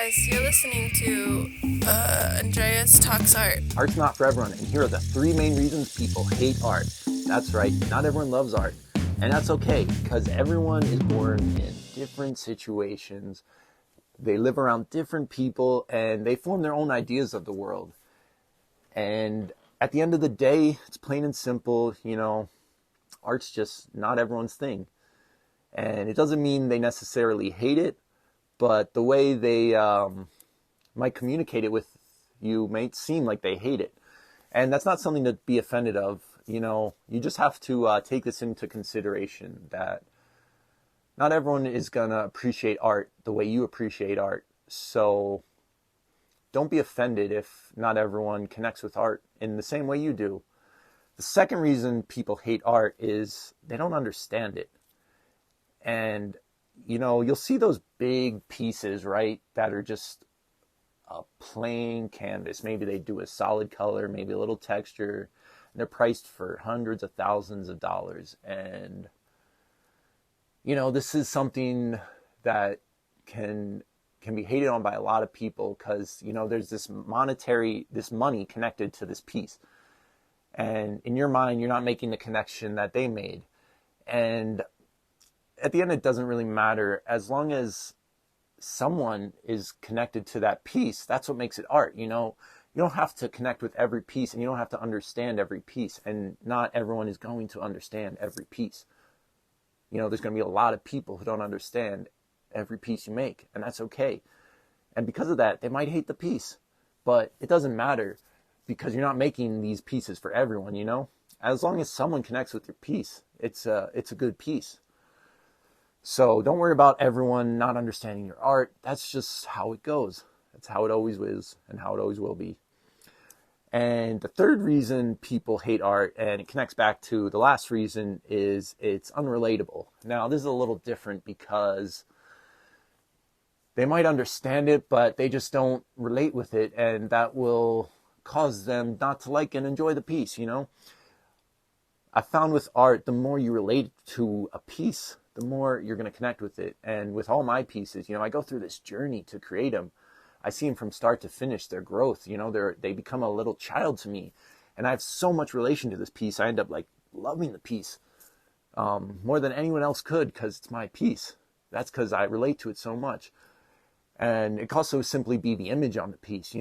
guys, you're listening to Andreas Talks Art. Art's not for everyone, and here are the 3 main reasons people hate art. That's right, not everyone loves art, and that's okay, because everyone is born in different situations. They live around different people, and they form their own ideas of the world. And at the end of the day, it's plain and simple, art's just not everyone's thing. And it doesn't mean they necessarily hate it, but the way they might communicate it with you might seem like they hate it. And that's not something to be offended of. You just have to take this into consideration, that not everyone is going to appreciate art the way you appreciate art. So don't be offended if not everyone connects with art in the same way you do. The second reason people hate art is they don't understand it. And, you'll see those big pieces, right, that are just a plain canvas. Maybe they do a solid color, maybe a little texture, and they're priced for hundreds of thousands of dollars. And, this is something that can be hated on by a lot of people because, there's this money connected to this piece. And in your mind, you're not making the connection that they made. And at the end, it doesn't really matter. As long as someone is connected to that piece, that's what makes it art. You don't have to connect with every piece, and you don't have to understand every piece. And not everyone is going to understand every piece. There's going to be a lot of people who don't understand every piece you make, and that's okay. And because of that, they might hate the piece, but it doesn't matter because you're not making these pieces for everyone, As long as someone connects with your piece, it's a good piece. So don't worry about everyone not understanding your art. That's just how it goes. That's how it always is and how it always will be. And the third reason people hate art, and it connects back to the last reason, is it's unrelatable. Now, this is a little different because they might understand it, but they just don't relate with it, and that will cause them not to like and enjoy the piece, I found with art, the more you relate to a piece, the more you're going to connect with it. And with all my pieces, I go through this journey to create them. I see them from start to finish, their growth, they become a little child to me. And I have so much relation to this piece. I end up loving the piece more than anyone else could because it's my piece. That's because I relate to it so much. And it can also simply be the image on the piece,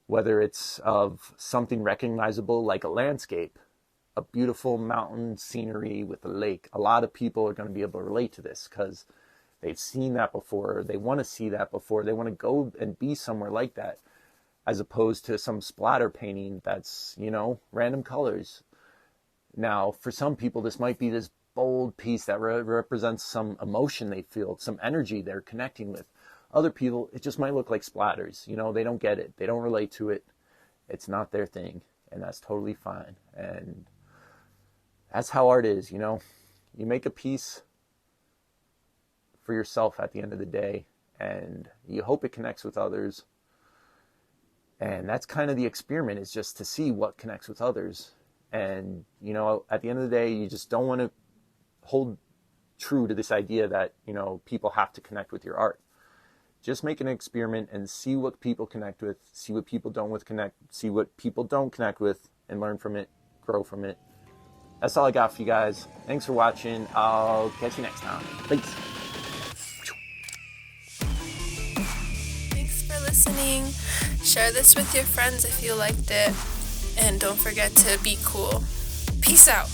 whether it's of something recognizable like a landscape, a beautiful mountain scenery with a lake. A lot of people are going to be able to relate to this because they've seen that before. They want to see that before. They want to go and be somewhere like that, as opposed to some splatter painting that's, random colors. Now, for some people, this might be this bold piece that represents some emotion they feel, some energy they're connecting with. Other people, it just might look like splatters. They don't get it. They don't relate to it. It's not their thing, and that's totally fine. And that's how art is, You make a piece for yourself at the end of the day, and you hope it connects with others. And that's kind of the experiment, is just to see what connects with others. And, at the end of the day, you just don't want to hold true to this idea that, people have to connect with your art. Just make an experiment and see what people connect with, see what people don't connect with, and learn from it, grow from it. That's all I got for you guys. Thanks for watching. I'll catch you next time. Thanks. Thanks for listening. Share this with your friends if you liked it. And don't forget to be cool. Peace out.